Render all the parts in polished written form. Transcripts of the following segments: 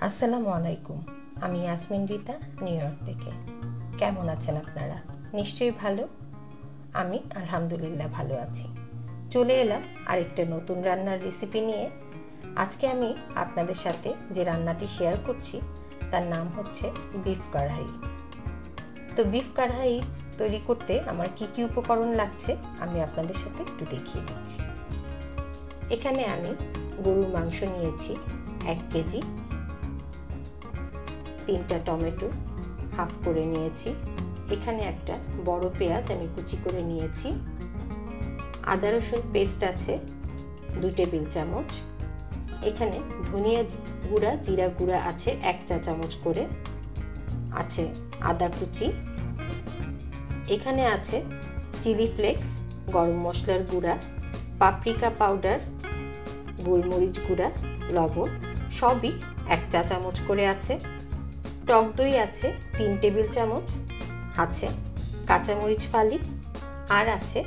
আসসালামু আলাইকুম। আমি ইয়াসমিন রিতা, নিউ ইয়র্ক থেকে। কেমন আছেন আপনারা? নিশ্চয়ই ভালো। আমি আলহামদুলিল্লাহ ভালো আছি। চলে এলাম আরেকটা নতুন রান্নার রেসিপি নিয়ে। আজকে আমি আপনাদের সাথে যে রান্নাটি শেয়ার করছি তার নাম হচ্ছে বিফ কড়াই। তো বিফ কড়াই তৈরি করতে আমার কি কি উপকরণ লাগছে আমি আপনাদের সাথে একটু দেখিয়ে দিচ্ছি। এখানে আমি গরুর মাংস নিয়েছি 1 কেজি, 3টা টমেটো হাফ করে নিয়েছি, এখানে একটা বড় পেঁয়াজ আমি কুচি করে নিয়েছি, আদা রসুন পেস্ট আছে 2 টেবিল চামচ, এখানে ধনিয়া গুঁড়া জিরা গুঁড়া আছে 1 চা চামচ করে, আছে আদা কুচি, এখানে আছে চিলি ফ্লেক্স, গরম মশলার গুঁড়া, পাপরিকা পাউডার, গোলমরিচ গুঁড়া, লবণ সবই 1 চা চামচ করে আছে, টক দই আছে 3 টেবিল চামচ, আছে কাঁচামরিচ ফালি, আর আছে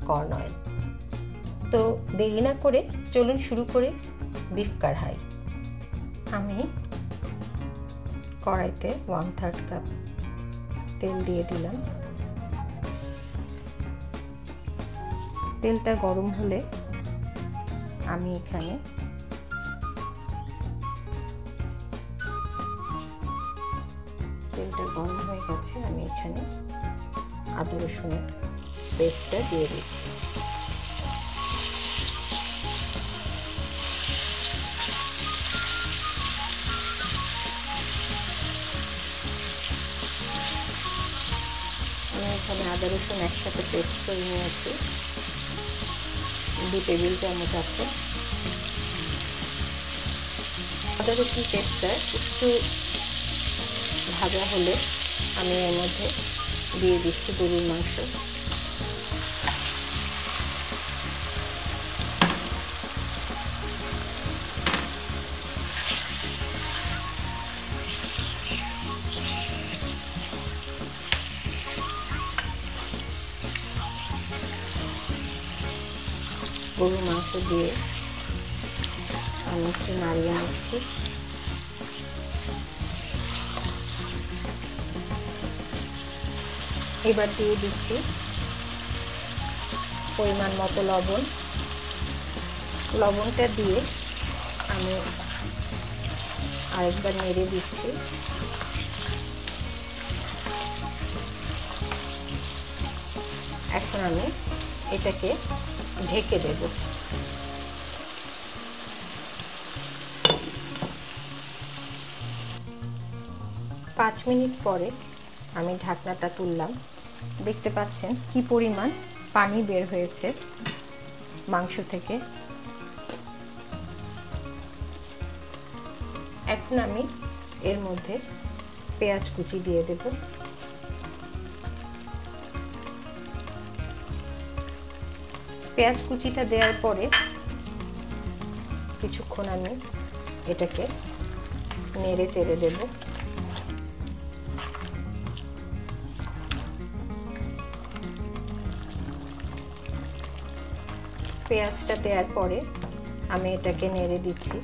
কর্ন অয়েল। তো দেরি না করে চলুন শুরু করে বিফ কড়াই। আমি কড়াইতে 1/3 কাপ তেল দিয়ে দিলাম। তেলটা গরম হলে আমি এখানে তেলটা গরম হয়ে গেছে, আমি এখানে আদা রসুনের পেস্টটা দিয়ে দিচ্ছি। আমি এখানে আদা রসুন একসাথে পেস্ট করে নিয়েছি, 2 টেবিল চামচ আছে। আদা রসুন পেস্টটা একটু ভাজা হলে আমি এর মধ্যে দিয়ে দিচ্ছি গরুর মাংস। গরুর মাংস দিয়ে আমি একটু নাড়িয়ে নিচ্ছি। এবার দিয়ে দিচ্ছি পরিমাণ মতো লবণ। লবণটা দিয়ে আমি আরেকবার নেড়ে দিচ্ছি। এখন আমি এটাকে ঢেকে দেব। পাঁচ মিনিট পরে আমি ঢাকনাটা তুললাম। দেখতে পাচ্ছেন কি পরিমাণ পানি বের হয়েছে মাংস থেকে। এখন আমি এর মধ্যে পেঁয়াজ কুচি দিয়ে দেব। পেঁয়াজ কুচিটা দেওয়ার পরে কিছুক্ষণ আমি এটাকে নেড়ে চেড়ে দেব। পেঁয়াজটা দেওয়ার পরে আমি এটাকে নেড়ে দিচ্ছি।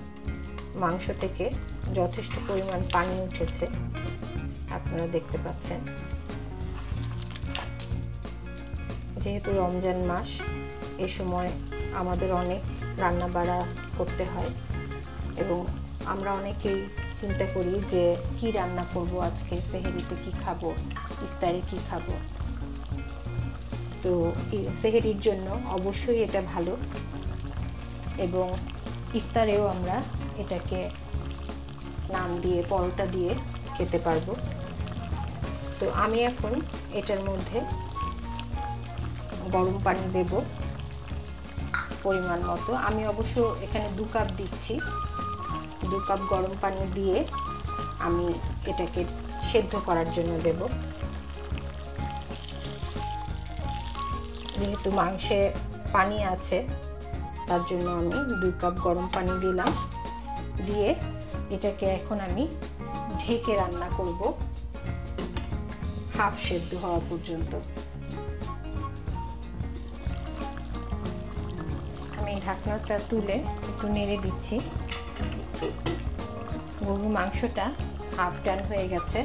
মাংস থেকে যথেষ্ট পরিমাণ পানি উঠেছে, আপনারা দেখতে পাচ্ছেন। যেহেতু রমজান মাস, এ সময় আমাদের অনেক রান্না বাড়া করতে হয় এবং আমরা অনেকেই চিন্তা করি যে কি রান্না করব আজকে, সেহরিতে কি খাবো, ইফতারে কি খাবো। তো সেহরির জন্য অবশ্যই এটা ভালো এবং ইফতারেও আমরা এটাকে নান দিয়ে পরোটা দিয়ে খেতে পারবো। তো আমি এখন এটার মধ্যে গরম পানি দেব পরিমাণ মতো। আমি অবশ্য এখানে 2 কাপ দিচ্ছি। 2 কাপ গরম পানি দিয়ে আমি এটাকে সেদ্ধ করার জন্য দেব। যেহেতু মাংসে পানি আছে তার জন্য আমি 2 কাপ গরম পানি দিলাম। দিয়ে এটাকে এখন আমি ঢেকে রান্না করব হাফ সেদ্ধ হওয়া পর্যন্ত। আমি ঢাকনাটা তুলে একটু নেড়ে দিচ্ছি। গরুর মাংসটা হাফ ডান হয়ে গেছে।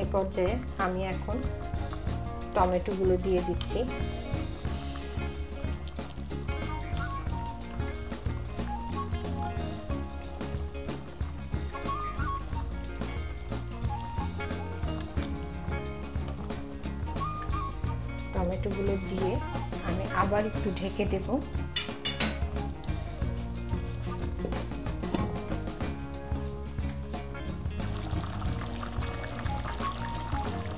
এই পর্যায়ে আমি এখন টমেটোগুলো দিয়ে দিচ্ছি। টমেটোগুলো দিয়ে আমি আবার একটু ঢেকে দেব।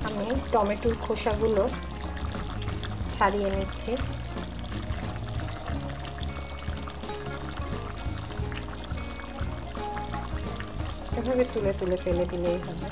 আমি টমেটোর খোসাগুলো ছাড়িয়ে নিচ্ছি। এভাবে তুলে তুলে ফেলে দিলেই হবে।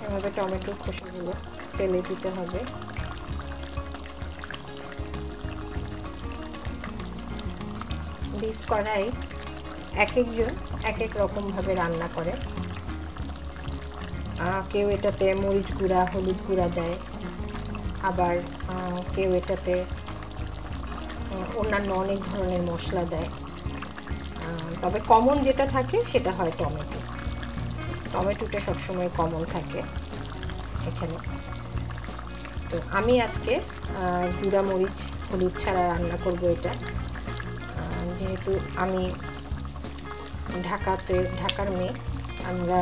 এভাবে টমেটোর খোসাগুলো ফেলে দিতে হবে। বিফ কড়াই এক একজন এক এক রকম ভাবে রান্না করে। কেউ এটাতে মরিচ গুঁড়া, হলুদ গুঁড়া দেয়, আবার কেউ এটাতে অন্যান্য অনেক ধরনের মশলা দেয়। তবে কমন যেটা থাকে সেটা হয় টমেটো। টমেটোটা সবসময় কমন থাকে এখানে। তো আমি আজকে গুঁড়া মরিচ হলুদ ছাড়া রান্না করব এটা। যেহেতু আমি ঢাকার মেয়ে, আমরা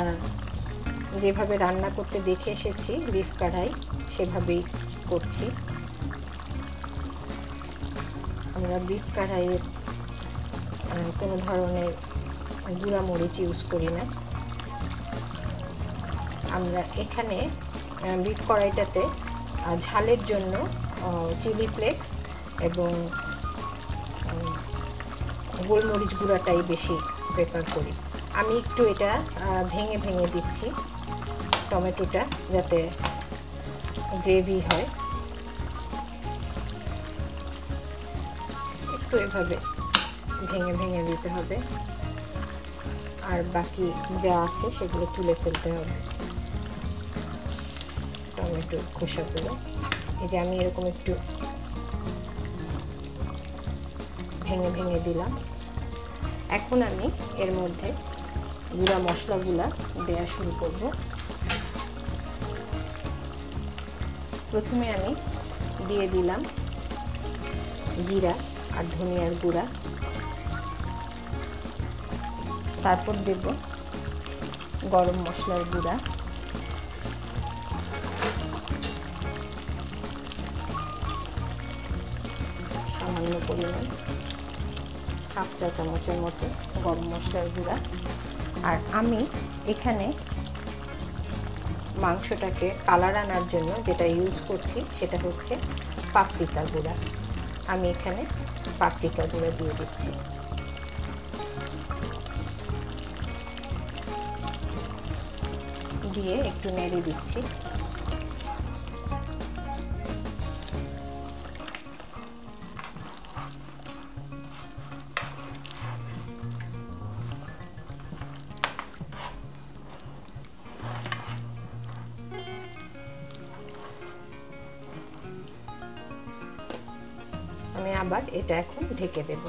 যেভাবে রান্না করতে দেখে এসেছি বিফ কড়াই সেভাবেই করছি। আমরা বিফ কড়াইয়ে কোনো ধরনের গুঁড়া মরিচ ইউজ করি না। আমরা এখানে বিফ কড়াইটাতে ঝালের জন্য চিলি ফ্লেক্স এবং গোলমরিচ গুঁড়াটাই বেশি প্রেফার করি। আমি একটু এটা ভেঙে ভেঙে দিচ্ছি টমেটোটা, যাতে গ্রেভি হয়। একটু এভাবে ভেঙে ভেঙে দিতে হবে, আর বাকি যা আছে সেগুলো তুলে ফেলতে হবে। টমেটোর খোসাগুলো এই যে আমি এরকম একটু ভেঙে ভেঙে দিলাম। এখন আমি এর মধ্যে গুঁড়া মশলাগুলা দেওয়া শুরু করব। প্রথমে আমি দিয়ে দিলাম জিরা আর ধনিয়ার গুঁড়া, তারপর দেব গরম মশলার গুঁড়া, সামান্য পরিমাণ হাফ চা চামচের মতো গরম মশলার গুঁড়া। আর আমি এখানে মাংসটাকে কালার আনার জন্য যেটা ইউজ করছি সেটা হচ্ছে পাপরিকা গুঁড়া। আমি এখানে পাপরিকা গুঁড়া দিয়ে দিচ্ছি। দিয়ে একটু নেড়ে দিচ্ছি। আমি আবার এটা এখন ঢেকে দেব।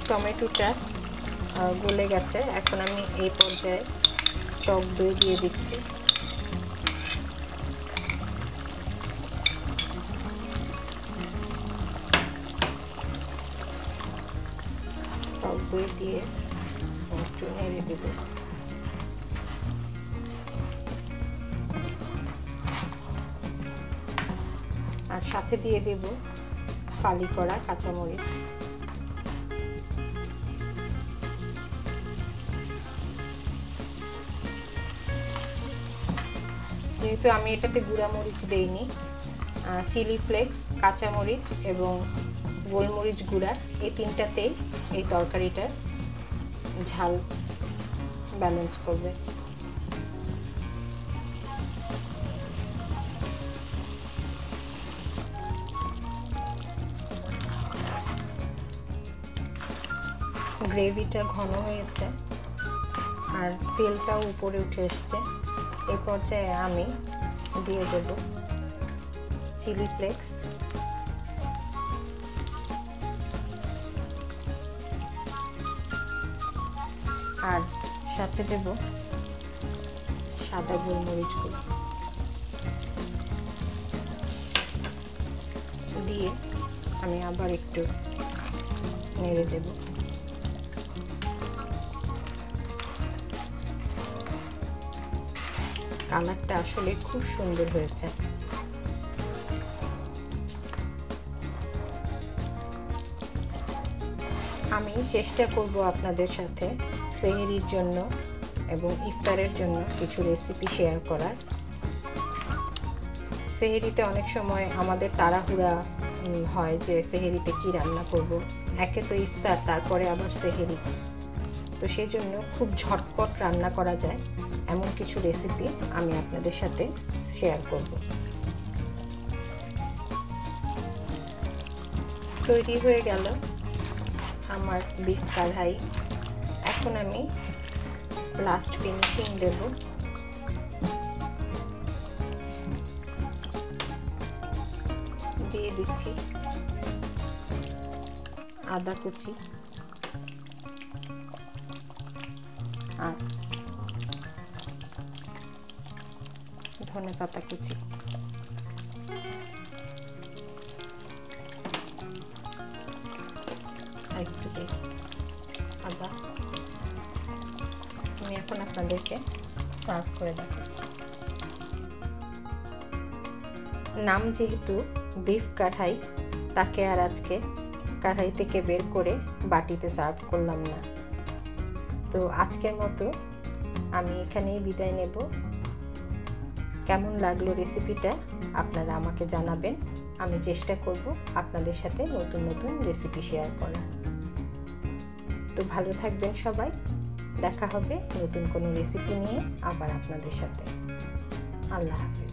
টমেটোটা গলে গেছে। এখন আমি এই পর্যায়ে টক দই দিয়ে দিচ্ছি। টক দই দিয়ে একটু নেড়ে দেব। আর সাথে দিয়ে দেব ফালি করা কাঁচামরিচ। যেহেতু আমি এটাতে গুঁড়া মরিচ দেইনি, চিলি ফ্লেক্স, কাঁচামরিচ এবং গোলমরিচ গুঁড়া, এই তিনটাতেই এই তরকারিটার ঝাল ব্যালেন্স করবে। গ্রেভিটা ঘন হয়েছে আর তেলটাও উপরে উঠে এসছে। এই পর্যায়ে আমি দিয়ে দেব চিলি ফ্লেক্স, আর সাথে দেব সাদা গোলমরিচ গুঁড়ো দিয়ে আমি আবার একটু নেড়ে দেব। কালারটা আসলে খুব সুন্দর হয়েছে। আমি চেষ্টা করব আপনাদের সাথে সেহরির জন্য এবং ইফতারের জন্য কিছু রেসিপি শেয়ার করার। সেহরিতে অনেক সময় আমাদের তাড়াহুড়া হয় যে সেহরিতে কি রান্না করব, একে তো ইফতার তারপরে আবার সেহরি, তো সেই জন্য খুব ঝটপট রান্না করা যায় এমন কিছু রেসিপি আমি আপনাদের সাথে শেয়ার করব। তৈরি হয়ে গেল আমার বিফ কাড়াই। এখন আমি লাস্ট ফিনিশিং দেব। দিয়ে দিচ্ছি আদা কুচি আর ধনেপাতা কুচি। একটু আদা। আমি এখন আপনাদেরকে সার্ভ করে দেখাচ্ছি। নাম যেহেতু বিফ কাড়াই, তাকে আর আজকে কড়াই থেকে বের করে বাটিতে সার্ভ করলাম না। তো আজকের মতো আমি এখানেই বিদায় নেব। কেমন লাগলো রেসিপিটা আপনারা আমাকে জানাবেন। আমি চেষ্টা করব আপনাদের সাথে নতুন নতুন রেসিপি শেয়ার করার। তো ভালো থাকবেন সবাই। দেখা হবে নতুন কোনো রেসিপি নিয়ে আবার আপনাদের সাথে। আল্লাহ হাফেজ।